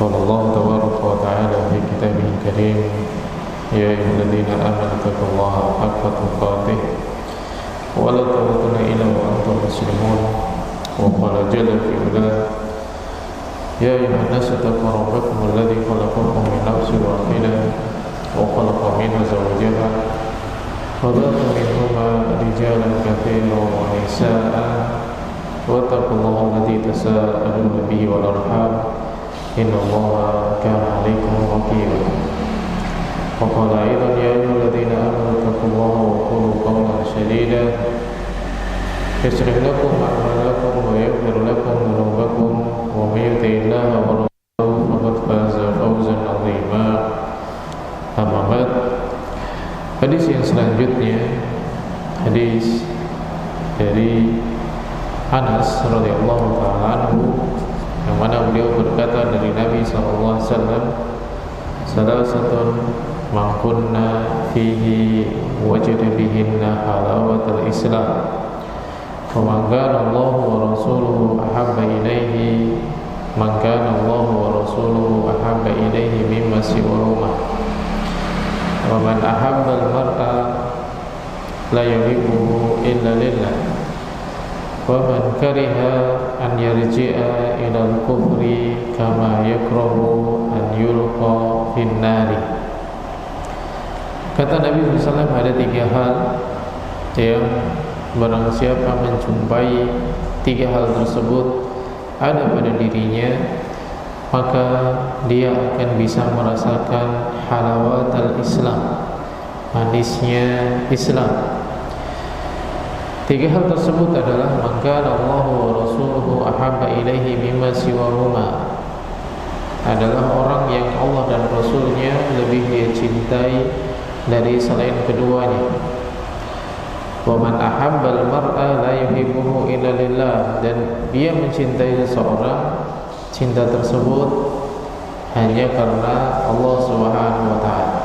قال الله تبارك وتعالى في كتابه الكريم يا أيها الذين آمنوا اتقوا الله حق تقاته ولا تموتن إلا وأنتم مسلمون وقال جل في علاه يا أيها الناس اتقوا ربكم الذي خلقكم من نفس واحدة وخلق منها زوجها وبث منهما رجالا كثيرا ونساء واتقوا الله الذي تساءلون به والأرحام إن الله كان عليكم رقيبا وقال أيضا يا أيها الذين آمنوا اتقوا الله وقولوا قولا سديدا يصلح لكم أعمالكم ويغفر لكم ذنوبكم ومن يطع الله ورسوله فقد فاز فوزا عظيما. Amma ba'd. Hadis yang selanjutnya hadis dari Anas radhiyallahu ta'ala anhu, yang mana beliau berkata dari Nabi sallallahu alaihi wasallam, salasatun man kunna fihi wajada bihinna halawatal Islam. Faman kana Allah wa rasuluhu ahabba ilaihi man kana Allah wa rasuluhu ahabba ilaihi mimma siwahuma. Wa man ahabba al-mar'a la yuhibbuhu illa lillah. Wa man kariha an yarji'a ila al-kufri kama yakrahu an yulqa fin nari. Kata Nabi SAW, ada tiga hal yang barang siapa menjumpai tiga hal tersebut ada pada dirinya, maka dia akan bisa merasakan halawat al-Islam, manisnya Islam. Tiga hal tersebut adalah maka Allah wa rasuluhu ahabba ilaihi mimma siwahuma, adalah orang yang Allah dan Rasulnya lebih dia cintai dari selain keduanya. Wa man ahabbal mar'a la yuhibbuhu illa lillah, dan dia mencintai seseorang, cinta tersebut hanya karena Allah Subhanahu wa taala.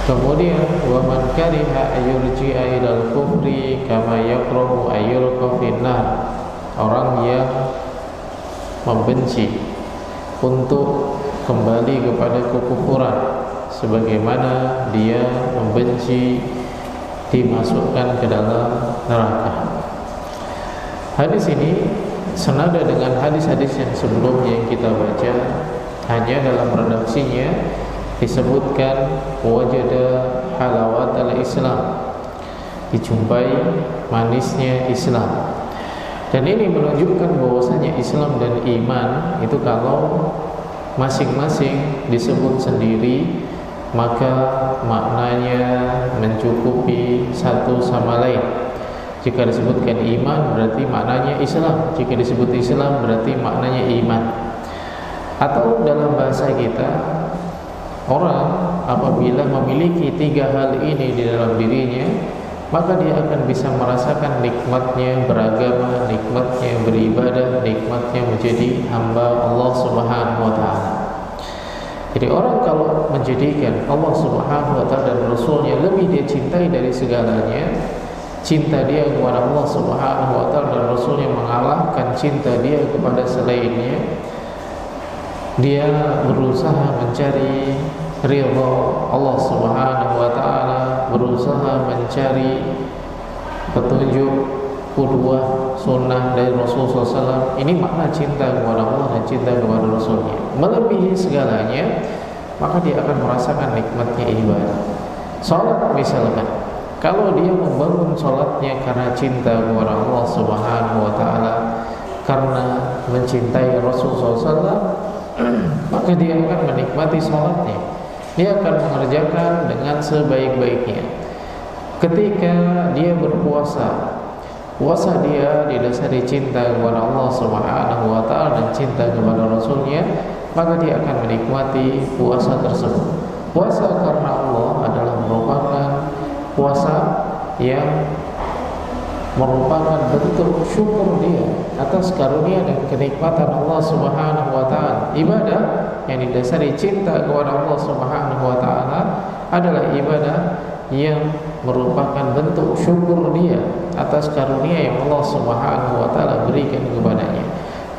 Kemudian wa man kariha ayyurji'a ilal kufri kama yakrahu ayyulqa finnar, orang yang membenci untuk kembali kepada kekufuran sebagaimana dia membenci dimasukkan ke dalam neraka. Hadis ini senada dengan hadis-hadis yang sebelumnya yang kita baca, hanya dalam redaksinya disebutkan wajada halawat al-Islam, dijumpai manisnya Islam. Dan ini menunjukkan bahwasanya Islam dan iman itu kalau masing-masing disebut sendiri maka maknanya mencukupi satu sama lain. Jika disebutkan iman berarti maknanya Islam, jika disebut Islam berarti maknanya iman. Atau dalam bahasa kita, orang apabila memiliki tiga hal ini di dalam dirinya, maka dia akan bisa merasakan nikmatnya beragama, nikmatnya beribadah, nikmatnya menjadi hamba Allah Subhanahu wa taala. Jadi orang kalau menjadikan Allah Subhanahu wa taala dan Rasulnya lebih dia cintai dari segalanya, cinta dia kepada Allah Subhanahu wa taala dan Rasulnya mengalahkan cinta dia kepada selainnya, dia berusaha mencari ridha Allah Subhanahu wa taala, berusaha mencari petunjuk qudwah sunnah dari Rasulullah SAW. Ini makna cinta kepada Allah dan cinta kepada Rasulnya melebihi segalanya, maka dia akan merasakan nikmatnya ibadah. Salat misalkan, kalau dia membangun salatnya karena cinta kepada Allah Subhanahu wa taala, karena mencintai Rasulullah SAW, maka dia akan menikmati salatnya. Dia akan mengerjakan dengan sebaik-baiknya. Ketika dia berpuasa, puasa dia didasari cinta kepada Allah Subhanahu wa taala dan cinta kepada Rasulnya, maka dia akan menikmati puasa tersebut. Puasa karena Allah adalah merupakan puasa yang merupakan bentuk syukur dia atas karunia dan kenikmatan Allah Subhanahu wa taala. Ibadah yang didasari cinta kepada Allah Subhanahu wa taala adalah ibadah yang merupakan bentuk syukur dia atas karunia yang Allah Subhanahu wa taala berikan kepadanya.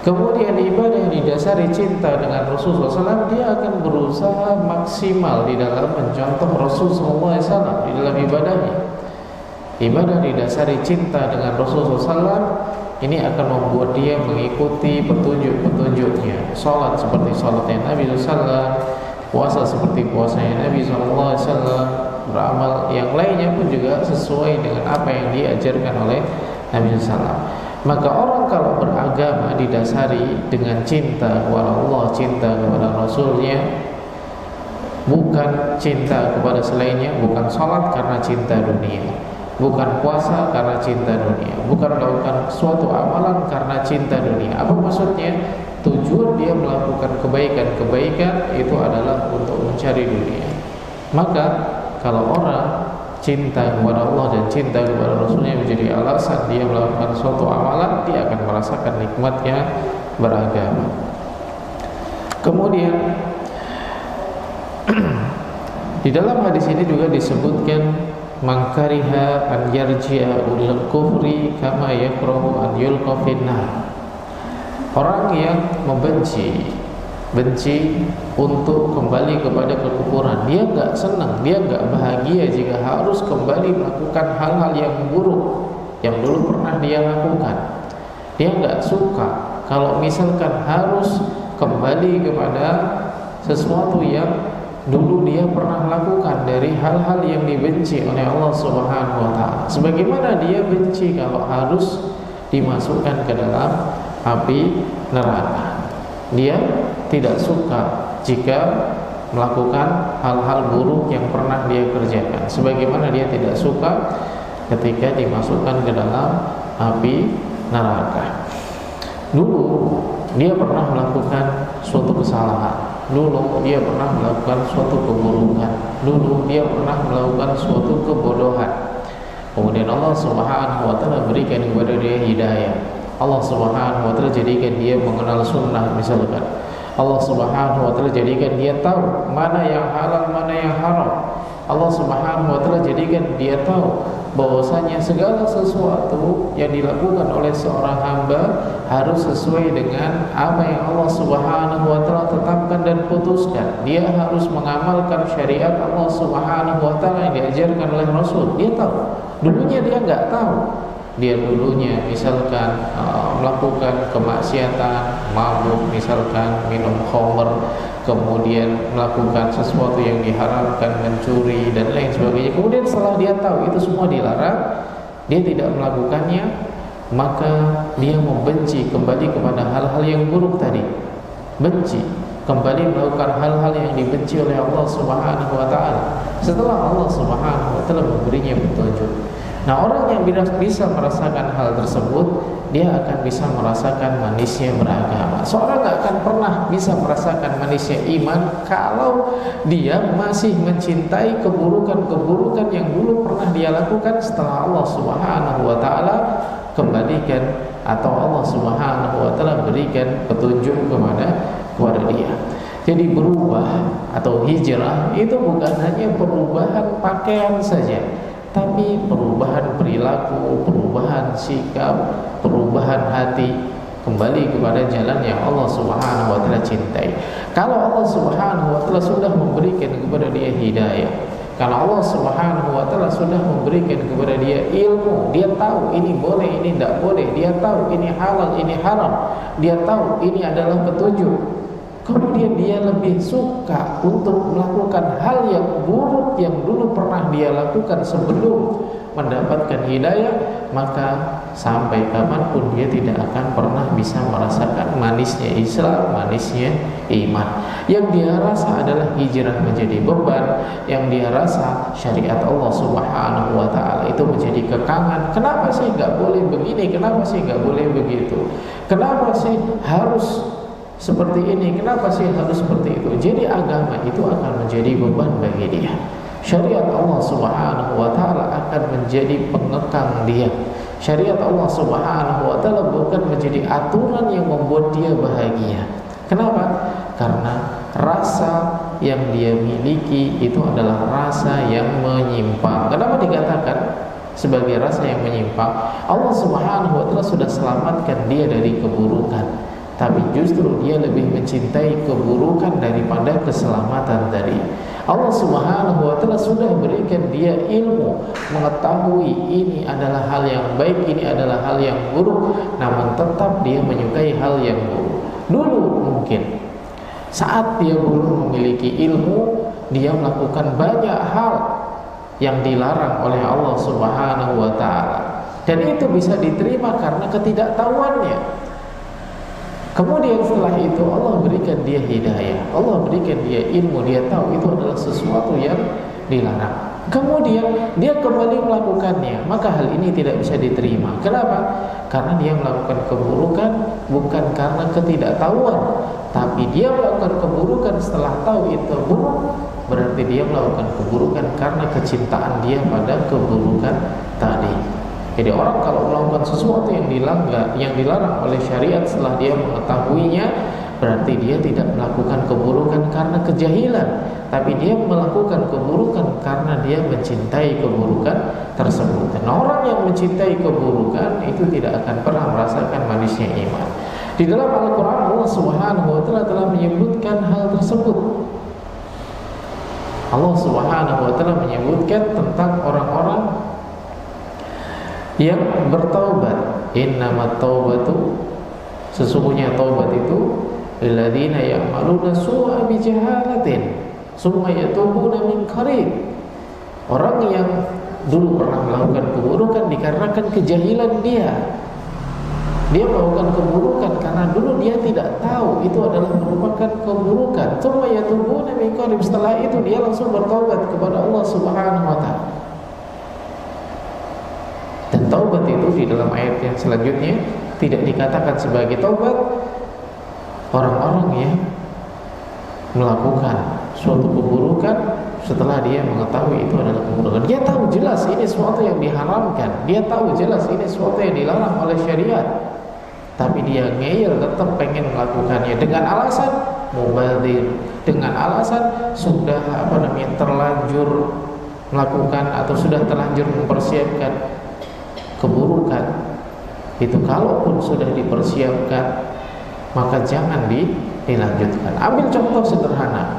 Kemudian ibadah yang didasari cinta dengan Rasulullah SAW, dia akan berusaha maksimal di dalam mencontoh Rasulullah SAW di dalam ibadahnya. Ibadah didasari cinta dengan Rasulullah SAW ini akan membuat dia mengikuti petunjuk-petunjuknya. Salat seperti salatnya Nabi SAW, puasa seperti puasanya Nabi SAW, beramal yang lainnya pun juga sesuai dengan apa yang diajarkan oleh Nabi SAW. Maka orang kalau beragama didasari dengan cinta kepada Allah, cinta kepada Rasulnya, bukan cinta kepada selainnya, bukan salat karena cinta dunia, bukan puasa karena cinta dunia, bukan melakukan suatu amalan karena cinta dunia. Apa maksudnya? Tujuan dia melakukan kebaikan-kebaikan itu adalah untuk mencari dunia. Maka kalau orang cinta kepada Allah dan cinta kepada Rasulnya menjadi alasan dia melakukan suatu amalan, dia akan merasakan nikmatnya beragama. Kemudian di dalam hadis ini juga disebutkan mangkariha an yarji'a ulul kufri kama yakrahu an yulqa finnar. Orang yang benci untuk kembali kepada kekufuran, dia enggak senang, dia enggak bahagia jika harus kembali melakukan hal-hal yang buruk yang dulu pernah dia lakukan. Dia enggak suka kalau misalkan harus kembali kepada sesuatu yang dulu dia pernah lakukan dari hal-hal yang dibenci oleh Allah Subhanahu wa taala. Sebagaimana dia benci kalau harus dimasukkan ke dalam api neraka. Dia tidak suka jika melakukan hal-hal buruk yang pernah dia kerjakan, sebagaimana dia tidak suka ketika dimasukkan ke dalam api neraka. Dulu dia pernah melakukan suatu kesalahan, dulu dia pernah melakukan suatu keburukan, dulu dia pernah melakukan suatu kebodohan. Kemudian Allah Subhanahu wa taala berikan kepada dia hidayah. Allah Subhanahu wa taala jadikan dia mengenal sunnah misalkan. Allah Subhanahu wa taala jadikan dia tahu mana yang halal, mana yang haram. Allah Subhanahu wa taala jadikan dia tahu bahwasanya segala sesuatu yang dilakukan oleh seorang hamba harus sesuai dengan apa yang Allah Subhanahu wa taala tetapkan dan putuskan. Dia harus mengamalkan syariat Allah Subhanahu wa taala yang diajarkan oleh Rasul. Dia tahu. Dulunya dia enggak tahu. Dia dulunya misalkan melakukan kemaksiatan, mabuk misalkan, minum khamr, kemudian melakukan sesuatu yang diharamkan, mencuri dan lain sebagainya. Kemudian setelah dia tahu itu semua dilarang, dia tidak melakukannya, maka dia membenci kembali kepada hal-hal yang buruk tadi. Benci kembali melakukan hal-hal yang dibenci oleh Allah Subhanahu wa taala setelah Allah Subhanahu wa taala memberinya petunjuk. Nah, orang yang bisa merasakan hal tersebut, dia akan bisa merasakan manisnya beragama. Seorang gak akan pernah bisa merasakan manisnya iman kalau dia masih mencintai keburukan-keburukan yang dulu pernah dia lakukan setelah Allah Subhanahu wa taala kembalikan atau Allah Subhanahu wa taala berikan petunjuk kepada dia. Jadi berubah atau hijrah itu bukan hanya perubahan pakaian saja, tapi perubahan perilaku, perubahan sikap, perubahan hati, kembali kepada jalan yang Allah Subhanahu wa taala cintai. Kalau Allah Subhanahu wa taala sudah memberikan kepada dia hidayah, kalau Allah Subhanahu wa taala sudah memberikan kepada dia ilmu, dia tahu ini boleh, ini tidak boleh, dia tahu ini halal, ini haram, dia tahu ini adalah petunjuk. Kemudian dia lebih suka untuk melakukan hal yang buruk yang dulu pernah dia lakukan sebelum mendapatkan hidayah, maka sampai kapanpun dia tidak akan pernah bisa merasakan manisnya Islam, manisnya iman. Yang dia rasa adalah hijrah menjadi beban, yang dia rasa syariat Allah Subhanahu wa taala itu menjadi kekangan. Kenapa sih nggak boleh begini? Kenapa sih nggak boleh begitu? Kenapa sih harus seperti ini, kenapa sih harus seperti itu? Jadi agama itu akan menjadi beban bagi dia. Syariat Allah Subhanahu wa taala akan menjadi pengekang dia. Syariat Allah Subhanahu wa taala bukan menjadi aturan yang membuat dia bahagia. Kenapa? Karena rasa yang dia miliki itu adalah rasa yang menyimpang. Kenapa dikatakan sebagai rasa yang menyimpang? Allah Subhanahu wa taala sudah selamatkan dia dari keburukan. tapi justru dia lebih mencintai keburukan daripada keselamatan tadi. Allah Subhanahu wa Ta'ala sudah berikan dia ilmu, mengetahui ini adalah hal yang baik, ini adalah hal yang buruk, namun tetap dia menyukai hal yang buruk. Dulu mungkin saat dia belum memiliki ilmu, dia melakukan banyak hal yang dilarang oleh Allah Subhanahu wa Ta'ala, dan itu bisa diterima karena ketidaktahuannya. Kemudian setelah itu Allah berikan dia hidayah, Allah berikan dia ilmu, dia tahu itu adalah sesuatu yang dilarang. Kemudian dia kembali melakukannya, maka hal ini tidak bisa diterima. Kenapa? Karena dia melakukan keburukan bukan karena ketidaktahuan, tapi dia melakukan keburukan setelah tahu itu buruk. Berarti dia melakukan keburukan karena kecintaan dia pada keburukan tadi. Jadi orang kalau melakukan sesuatu yang dilarang oleh syariat setelah dia mengetahuinya, berarti dia tidak melakukan keburukan karena kejahilan, tapi dia melakukan keburukan karena dia mencintai keburukan tersebut. Dan orang yang mencintai keburukan itu tidak akan pernah merasakan manisnya iman. Di dalam Al-Quran Allah Subhanahu wa Ta'ala telah menyebutkan hal tersebut. Allah Subhanahu wa Ta'ala menyebutkan tentang orang-orang yang bertaubat. Innamat taubatu, sesungguhnya taubat itu lilladzina ya'maluna su'a bijahalatin summa yatubuna min qarib. Orang yang dulu pernah melakukan keburukan dikarenakan kejahilan dia melakukan keburukan karena dulu dia tidak tahu itu adalah merupakan keburukan. Summa yatubuna min qarib, setelah itu dia langsung bertaubat kepada Allah Subhanahu wa Ta'ala. Dan taubat itu di dalam ayat yang selanjutnya tidak dikatakan sebagai taubat orang-orang yang melakukan suatu keburukan setelah dia mengetahui itu adalah keburukan. Dia tahu jelas ini sesuatu yang diharamkan, dia tahu jelas ini sesuatu yang dilarang oleh syariat, tapi dia ngeyel tetap pengen melakukannya dengan alasan mubadir, dengan alasan sudah terlanjur melakukan atau sudah terlanjur mempersiapkan keburukan. Itu kalaupun sudah dipersiapkan, maka jangan dilanjutkan. Ambil contoh sederhana,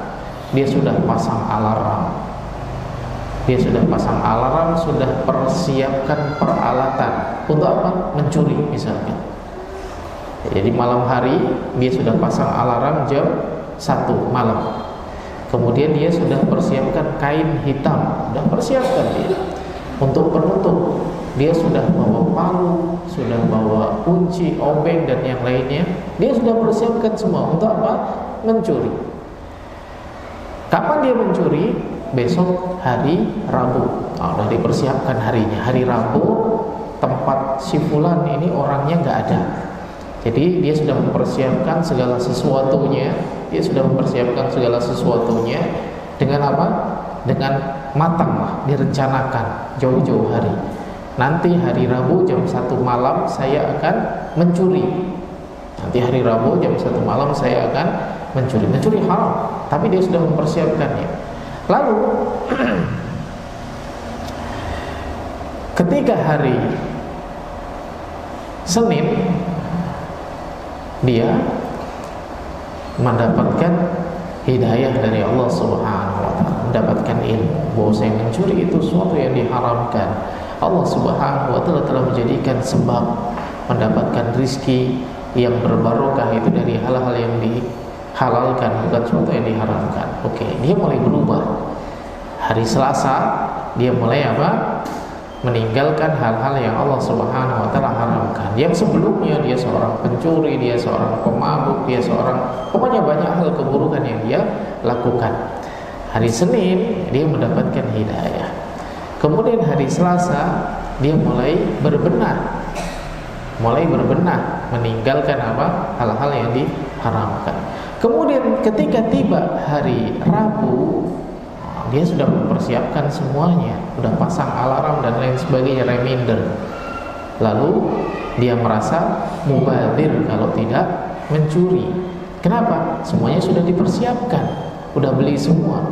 dia sudah pasang alarm, sudah persiapkan peralatan untuk apa? Mencuri misalnya. Jadi malam hari dia sudah pasang alarm jam 1 malam. Kemudian dia sudah persiapkan kain hitam, sudah persiapkan dia untuk penutup. Dia sudah bawa palu, sudah bawa kunci, obeng dan yang lainnya. Dia sudah persiapkan semua untuk apa? Mencuri. Kapan dia mencuri? Besok hari Rabu. Sudah dipersiapkan harinya. Hari Rabu tempat si fulan ini orangnya nggak ada. Jadi dia sudah mempersiapkan segala sesuatunya. Dengan apa? Dengan matang lah, direncanakan jauh-jauh hari. Nanti hari Rabu jam 1 malam saya akan mencuri. Mencuri haram, tapi dia sudah mempersiapkannya. Lalu ketika hari Senin dia mendapatkan hidayah dari Allah Subhanahu wa Ta'ala, mendapatkan ilmu bahwa saya mencuri itu sesuatu yang diharamkan. Allah Subhanahu wa Ta'ala telah menjadikan sebab mendapatkan rizki yang berbarokah itu dari hal-hal yang dihalalkan, bukan sesuatu yang diharamkan. Oke, dia mulai berubah. Hari Selasa dia mulai apa? Meninggalkan hal-hal yang Allah Subhanahu wa Ta'ala haramkan. Yang sebelumnya dia seorang pencuri, dia seorang pemabuk, pokoknya banyak hal keburukan yang dia lakukan. Hari Senin dia mendapatkan hidayah. Kemudian hari Selasa dia mulai berbenah, meninggalkan apa? Hal-hal yang diharamkan. Kemudian ketika tiba hari Rabu, dia sudah mempersiapkan semuanya, sudah pasang alarm dan lain sebagainya, reminder. Lalu dia merasa mubadir kalau tidak mencuri. Kenapa? Semuanya sudah dipersiapkan, sudah beli semua.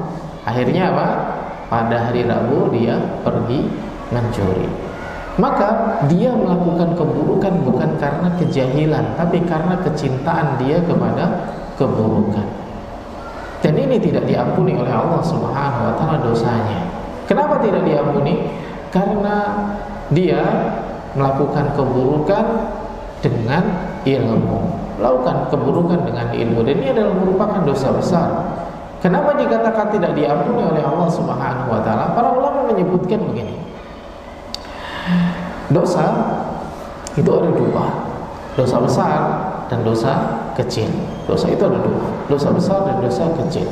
Akhirnya apa? Pada hari Rabu dia pergi mencuri. maka dia melakukan keburukan bukan karena kejahilan, tapi karena kecintaan dia kepada keburukan. Dan ini tidak diampuni oleh Allah Subhanahu wa taala dosanya. Kenapa tidak diampuni? Karena dia melakukan keburukan dengan ilmu. Melakukan keburukan dengan ilmu, dan ini adalah merupakan dosa besar. Kenapa dikatakan tidak diampuni oleh Allah Subhanahu wa taala? Para ulama menyebutkan begini. Dosa itu ada dua, dosa besar dan dosa kecil. Dosa itu ada dua, dosa besar dan dosa kecil.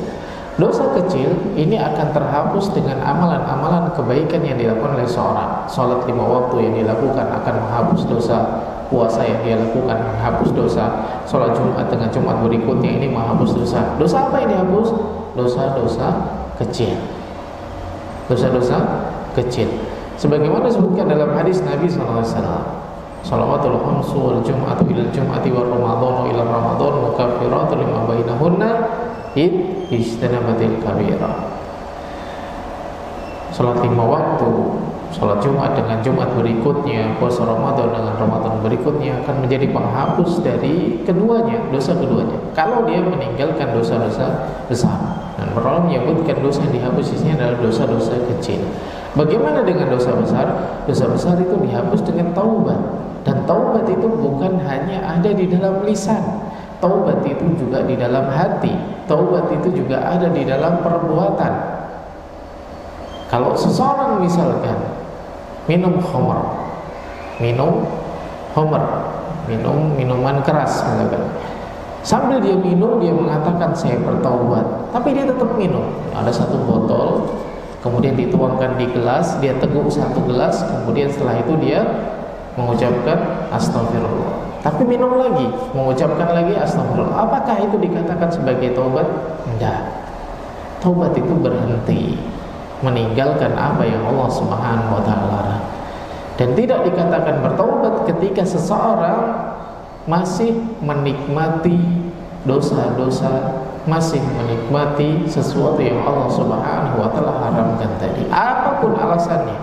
Dosa kecil ini akan terhapus dengan amalan-amalan kebaikan yang dilakukan oleh seorang. Salat 5 waktu yang dilakukan akan menghapus dosa, puasa yang dia lakukan menghapus dosa, salat Jumat dengan Jumat berikutnya ini menghapus dosa. Dosa apa yang dihapus? Dosa-dosa kecil. Dosa-dosa kecil. Sebagaimana disebutkan dalam hadis Nabi sallallahu alaihi wasallam, "Shalawatul khamsu wal jum'atu ilal jum'ati wa ramadhanu ila ramadhan mukaffiratun lima bainahunna ijtanabatil kabira." Salat 5 waktu, salat Jumat dengan Jumat berikutnya, puasa Ramadan dengan Ramadan berikutnya akan menjadi penghapus dari keduanya, dosa keduanya. Kalau dia meninggalkan dosa-dosa besar. Dan para ulama menyebutkan dosa yang dihapus di sini adalah dosa-dosa kecil. Bagaimana dengan dosa besar? Dosa besar itu dihapus dengan taubat. Dan taubat itu bukan hanya ada di dalam lisan. Taubat itu juga di dalam hati. Taubat itu juga ada di dalam perbuatan. Kalau seseorang misalkan minum khamar, minum minuman keras misalkan, sambil dia minum dia mengatakan saya bertaubat, tapi dia tetap minum. Ada 1 botol, kemudian dituangkan di gelas, dia teguk 1 gelas, kemudian setelah itu dia mengucapkan astagfirullah, tapi minum lagi, mengucapkan lagi astagfirullah. Apakah itu dikatakan sebagai taubat? Tidak. Taubat itu berhenti, meninggalkan apa yang Allah Subhanahu wa taala larang. Dan tidak dikatakan bertaubat ketika seseorang masih menikmati dosa-dosa, masih menikmati sesuatu yang Allah Subhanahu wa taala haramkan tadi. Apapun alasannya.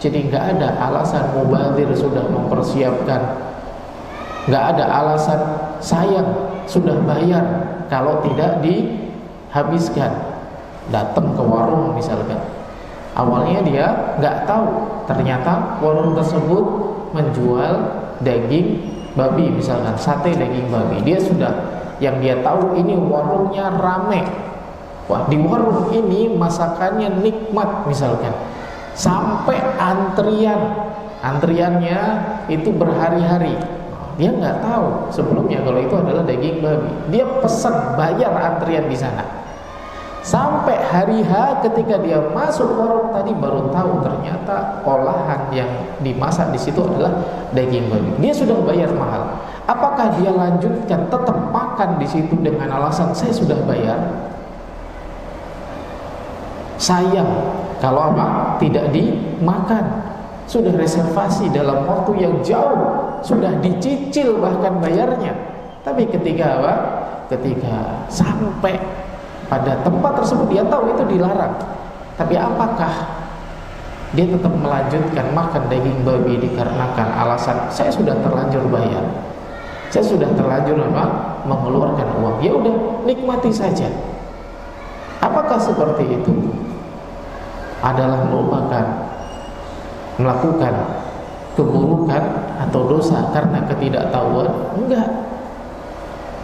Jadi enggak ada alasan mubadzir sudah mempersiapkan, enggak ada alasan sayang sudah bayar kalau tidak dihabiskan. Datang ke warung misalkan, awalnya dia nggak tahu ternyata warung tersebut menjual daging babi, misalkan sate daging babi. Dia sudah, yang dia tahu ini warungnya rame, wah di warung ini masakannya nikmat misalkan, sampai antriannya itu berhari-hari. Dia nggak tahu sebelumnya kalau itu adalah daging babi. Dia pesan, bayar antrian di sana. Sampai hari H ketika dia masuk warung tadi baru tahu ternyata olahan yang dimasak di situ adalah daging babi. Dia sudah bayar mahal. Apakah dia lanjutkan tetap makan di situ dengan alasan saya sudah bayar? Sayang kalau apa? Tidak dimakan. Sudah reservasi dalam waktu yang jauh, sudah dicicil bahkan bayarnya. Tapi ketika apa? Ketika sampai pada tempat tersebut dia tahu itu dilarang. Tapi apakah dia tetap melanjutkan makan daging babi dikarenakan alasan saya sudah terlanjur bayar, saya sudah terlanjur apa? Mengeluarkan uang. Ya udah, nikmati saja. Apakah seperti itu adalah melakukan keburukan atau dosa karena ketidaktahuan? Enggak.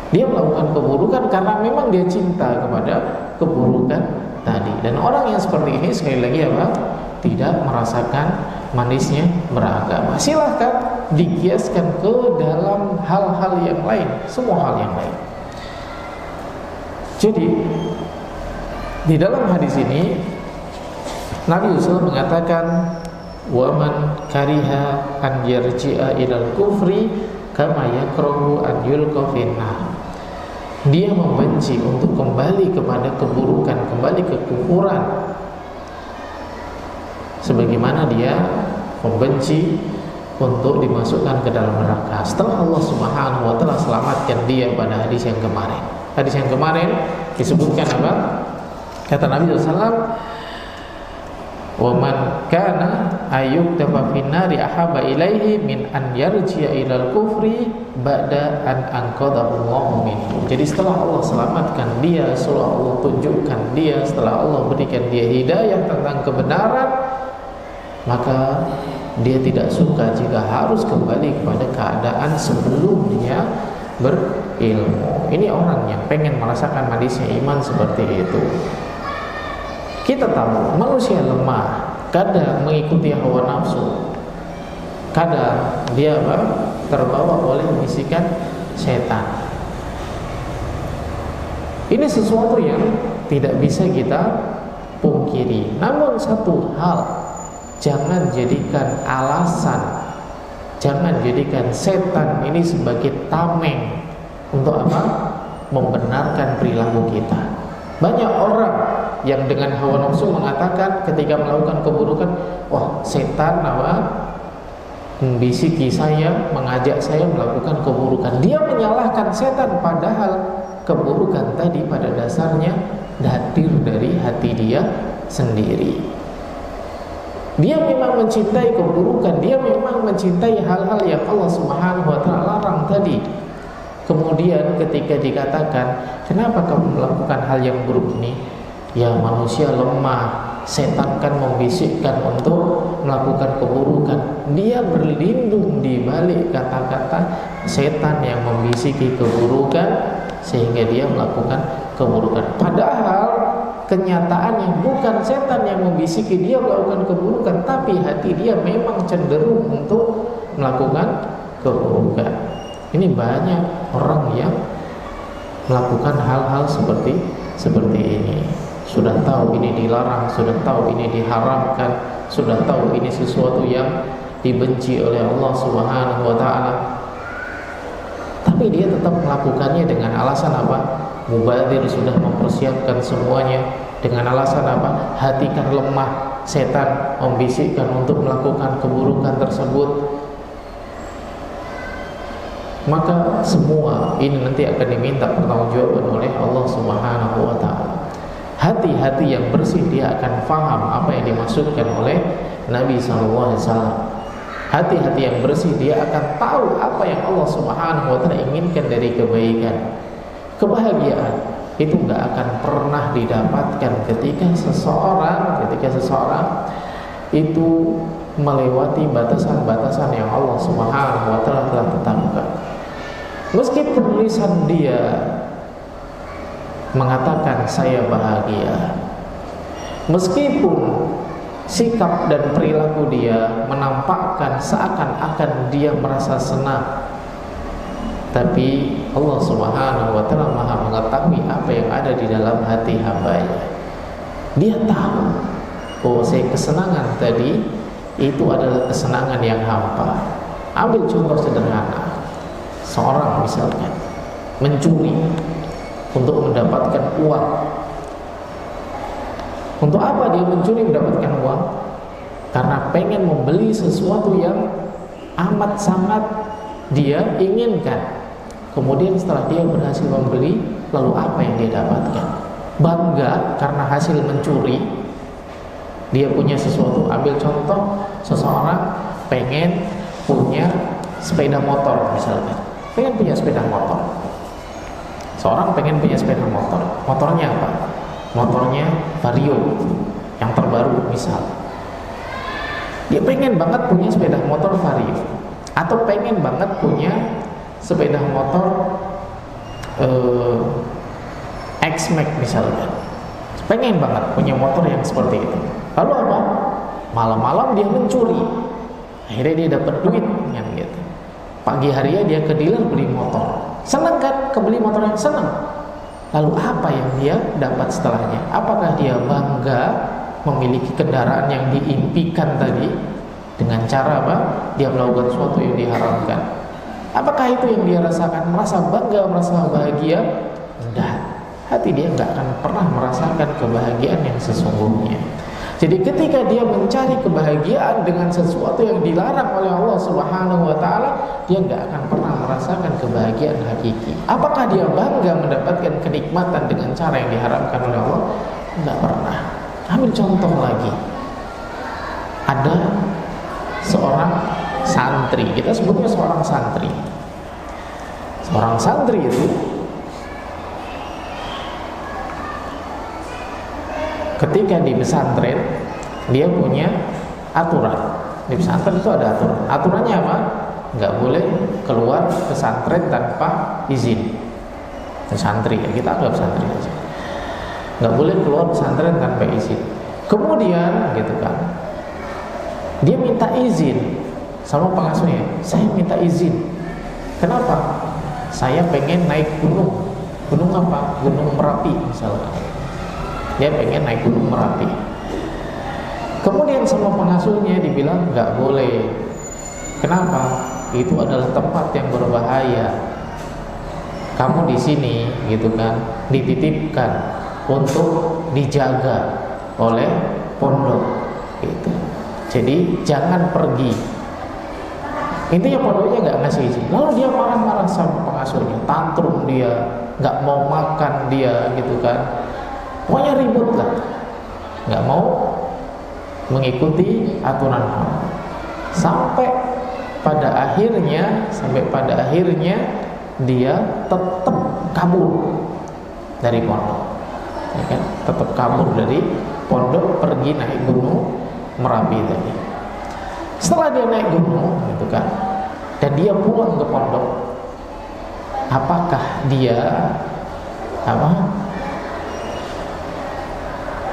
Dia melakukan keburukan karena memang dia cinta kepada keburukan tadi. Dan orang yang seperti ini sekali lagi apa? Tidak merasakan manisnya beragama. Silahkan dikiaskan ke dalam hal-hal yang lain, semua hal yang lain. Jadi di dalam hadis ini Nabi SAW mengatakan, "Waman kariha an yarji'a ilal kufri kama yakrahu an yulqa finnar." Dia membenci untuk kembali kepada keburukan, kembali ke kufuran, sebagaimana dia membenci untuk dimasukkan ke dalam neraka. Setelah Allah Subhanahu wa taala selamatkan dia pada hadis yang kemarin. Hadis yang kemarin disebutkan apa? Kata Nabi SAW, Wa man kana ayyuktaba finnari ahaba ilaihi min an yarji'a ilal kufri ba'da an anqadahu Allahu minhu. Jadi setelah Allah selamatkan dia, setelah Allah tunjukkan dia, setelah Allah berikan dia hidayah tentang kebenaran, maka dia tidak suka jika harus kembali kepada keadaan sebelum dia berilmu. Ini orang yang pengen merasakan manisnya iman seperti itu. Kita tahu manusia lemah, kadang mengikuti hawa nafsu, kadang dia terbawa oleh bisikan setan. Ini sesuatu yang tidak bisa kita pungkiri. Namun satu hal, jangan jadikan alasan, jangan jadikan setan ini sebagai tameng untuk apa? Membenarkan perilaku kita. Banyak orang yang dengan hawa nafsu mengatakan ketika melakukan keburukan, wah setan membisiki saya, mengajak saya melakukan keburukan. Dia menyalahkan setan, padahal keburukan tadi pada dasarnya hadir dari hati dia sendiri. Dia memang mencintai keburukan, dia memang mencintai hal-hal yang Allah Subhanahu wa ta'ala larang tadi. Kemudian ketika dikatakan, kenapa kamu melakukan hal yang buruk ini? Ya manusia lemah, setan kan membisikkan untuk melakukan keburukan. Dia berlindung di balik kata-kata setan yang membisiki keburukan sehingga dia melakukan keburukan. Padahal kenyataannya bukan setan yang membisiki dia melakukan keburukan, tapi hati dia memang cenderung untuk melakukan keburukan. Ini banyak orang yang melakukan hal-hal seperti ini. Sudah tahu ini dilarang, sudah tahu ini diharamkan, sudah tahu ini sesuatu yang dibenci oleh Allah Subhanahu wa ta'ala, tapi dia tetap melakukannya dengan alasan apa? Mubadir, sudah mempersiapkan semuanya. Dengan alasan apa? Hati kan lemah, setan membisikkan untuk melakukan keburukan tersebut. Maka semua ini nanti akan diminta pertanggungjawaban oleh Allah Subhanahu wa ta'ala. Hati-hati yang bersih dia akan faham apa yang dimaksudkan oleh Nabi SAW. Hati-hati yang bersih dia akan tahu apa yang Allah Subhanahu wa ta'ala inginkan dari kebaikan. Kebahagiaan itu gak akan pernah didapatkan ketika seseorang itu melewati batasan-batasan yang Allah Subhanahu wa ta'ala telah tetapkan. Meskipun lisan dia mengatakan saya bahagia, meskipun sikap dan perilaku dia menampakkan seakan-akan dia merasa senang, tapi Allah Subhanahu wa ta'ala Maha mengetahui apa yang ada di dalam hati hambanya. Dia tahu bahwa kesenangan tadi itu adalah kesenangan yang hampa. Ambil contoh sederhana. Seorang misalkan mencuri untuk mendapatkan uang. Untuk apa dia mencuri mendapatkan uang? Karena pengen membeli sesuatu yang amat sangat dia inginkan. Kemudian setelah dia berhasil membeli, lalu apa yang dia dapatkan? Bangga karena hasil mencuri. Dia punya sesuatu. Ambil contoh, seseorang pengen punya sepeda motor misalkan. Pengen punya sepeda motor. Seorang pengen punya sepeda motor. Motornya apa? Motornya Vario yang terbaru misal. Dia pengen banget punya sepeda motor Vario, atau pengen banget punya sepeda motor X-Max misalkan. Pengen banget punya motor yang seperti itu. Lalu apa? Malam-malam dia mencuri. Akhirnya dia dapat duit kan gitu. Pagi harinya dia ke dealer beli motor. Senang kan kebeli motor yang senang. Lalu apa yang dia dapat setelahnya? Apakah dia bangga memiliki kendaraan yang diimpikan tadi dengan cara apa? Dia melakukan sesuatu yang diharamkan. Apakah itu yang dia rasakan? Merasa bangga, merasa bahagia? Tidak. Hati dia tidak akan pernah merasakan kebahagiaan yang sesungguhnya. Jadi ketika dia mencari kebahagiaan dengan sesuatu yang dilarang oleh Allah Subhanahu wa ta'ala, dia tidak akan pernah merasakan kebahagiaan hakiki. Apakah dia bangga mendapatkan kenikmatan dengan cara yang diharamkan oleh Allah? Tidak pernah. Ambil contoh lagi. ada seorang santri, kita sebutnya seorang santri. Seorang santri itu ketika di pesantren dia punya aturan. Di pesantren itu ada aturan. Aturannya apa? Nggak boleh keluar pesantren tanpa izin. Santri, kita anggap santri aja. Nggak boleh keluar pesantren tanpa izin. Kemudian gitu kan, dia minta izin sama pengasuhnya. Saya minta izin. Kenapa? Saya pengen naik gunung. Gunung apa? Gunung Merapi misalnya. Dia pengen naik gunung Merapi. Kemudian sama pengasuhnya dibilang nggak boleh. Kenapa? Itu adalah tempat yang berbahaya. Kamu di sini gitu kan, dititipkan untuk dijaga oleh pondok gitu. Jadi jangan pergi. Intinya pondoknya nggak ngasih izin. Lalu dia marah-marah sama pengasuhnya, tantrum dia, nggak mau makan dia gitu kan. Pokoknya ribut lah, nggak mau mengikuti aturan pondok. Sampai pada akhirnya dia tetap kabur dari pondok, ya kan? Tetap kabur dari pondok, pergi naik gunung Merapi tadi. Setelah dia naik gunung, gitu kan, dan dia pulang ke pondok, apakah dia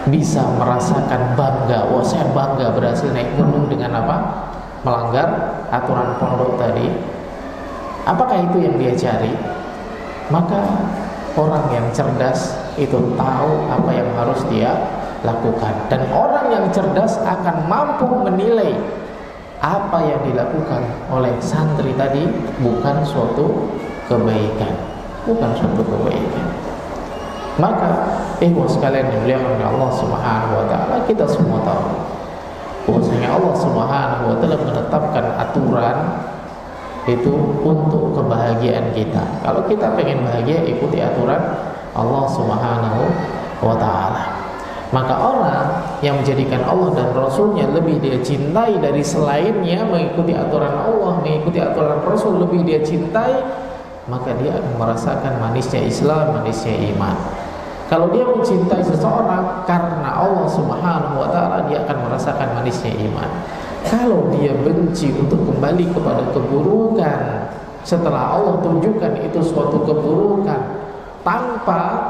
bisa merasakan bangga? Wah, saya bangga berhasil naik gunung dengan apa? Melanggar aturan pondok tadi. Apakah itu yang dia cari? Maka orang yang cerdas itu tahu apa yang harus dia lakukan. Dan orang yang cerdas akan mampu menilai apa yang dilakukan oleh santri tadi bukan suatu kebaikan. Bukan suatu kebaikan. Maka sekalian dimuliakan oleh Allah Subhanahu wa taala, kita semua tahu bahwasanya Allah Subhanahu wa taala menetapkan aturan itu untuk kebahagiaan kita. Kalau kita pengen bahagia, ikuti aturan Allah Subhanahu wa ta'ala. Maka orang yang menjadikan Allah dan Rasulnya lebih dia cintai dari selainnya, mengikuti aturan Allah, mengikuti aturan Rasul lebih dia cintai, maka dia akan merasakan manisnya Islam, manisnya iman. Kalau dia mencintai seseorang karena Allah Subhanahu wa ta'ala, dia akan merasakan manisnya iman. Kalau dia benci untuk kembali kepada keburukan setelah Allah tunjukkan itu suatu keburukan tanpa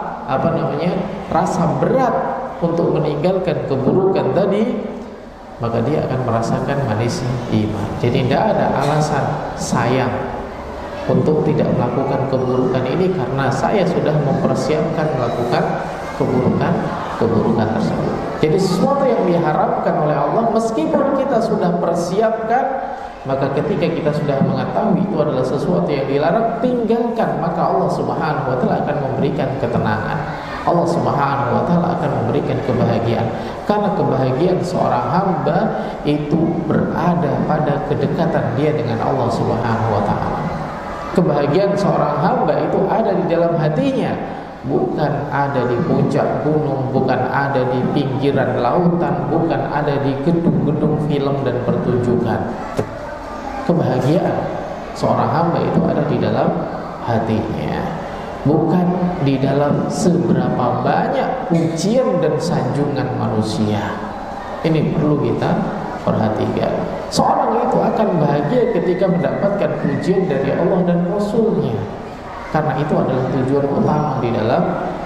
rasa berat untuk meninggalkan keburukan tadi, maka dia akan merasakan manisnya iman. Jadi tidak ada alasan sayang untuk tidak melakukan keburukan ini karena saya sudah mempersiapkan melakukan keburukan tersebut. Jadi sesuatu yang diharapkan oleh Allah meskipun kita sudah persiapkan, maka ketika kita sudah mengetahui itu adalah sesuatu yang dilarang, tinggalkan, maka Allah Subhanahu wa taala akan memberikan ketenangan. Allah Subhanahu wa taala akan memberikan kebahagiaan. Karena kebahagiaan seorang hamba itu berada pada kedekatan dia dengan Allah Subhanahu wa taala. Kebahagiaan seorang hamba itu ada di dalam hatinya, bukan ada di puncak gunung, bukan ada di pinggiran lautan, bukan ada di gedung-gedung film dan pertunjukan. Kebahagiaan seorang hamba itu ada di dalam hatinya, bukan di dalam seberapa banyak pujian dan sanjungan manusia. Ini perlu kita perhatikan. Seorang itu akan bahagia ketika mendapatkan pujian dari Allah dan Rasulnya, karena itu adalah tujuan utama di dalam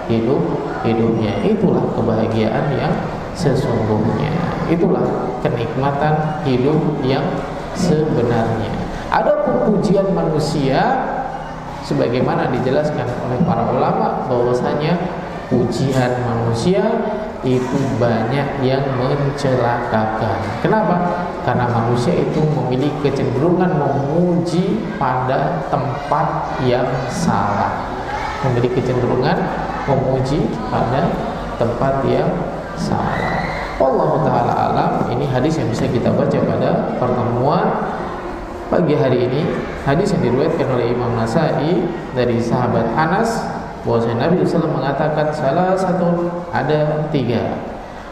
hidupnya. Itulah kebahagiaan yang sesungguhnya. Itulah kenikmatan hidup yang sebenarnya. Adapun pujian manusia, sebagaimana dijelaskan oleh para ulama, bahwasanya pujian manusia itu banyak yang mencelakakan. Kenapa? Karena manusia itu memiliki kecenderungan memuji pada tempat yang salah. Memiliki kecenderungan memuji pada tempat yang salah. Wallahu ta'ala alam. Ini hadis yang bisa kita baca pada pertemuan pagi hari ini. Hadis yang diriwayatkan oleh Imam Nasai dari sahabat Anas, bahwa Nabi SAW mengatakan salah satu ada tiga.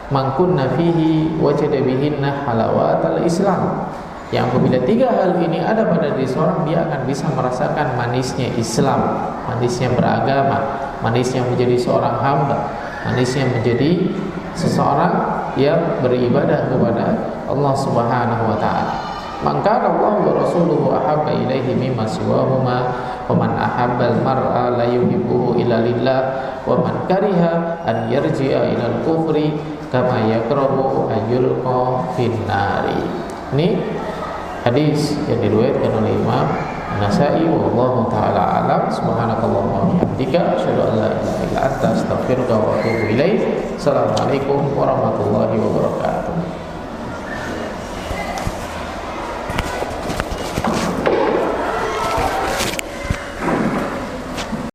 man kunna fihi wajada bihinna halawatal Islam. Yang apabila 3 hal ini ada pada diri seorang, dia akan bisa merasakan manisnya Islam, manisnya beragama, manisnya menjadi seorang hamba, manisnya menjadi seseorang yang beribadah kepada Allah Subhanahu wa taala. Maka Allah wa rasuluhu ahabba ilaihi mimma siwahuma, wa man ahabbal mar'a la yuhibbuhu illa lillah, wa man kariha an yarji'a ila al-kufri kama yakrahu ayyulqa finnari. Ini hadis yang diriwayatkan oleh Imam An-Nasa'i, wallahu taala alam. Subhanakallahumma wa bihamdika asyhadu an la ilaha illa anta astaghfiruka wa atubu ilaik. Assalamualaikum warahmatullahi wabarakatuh.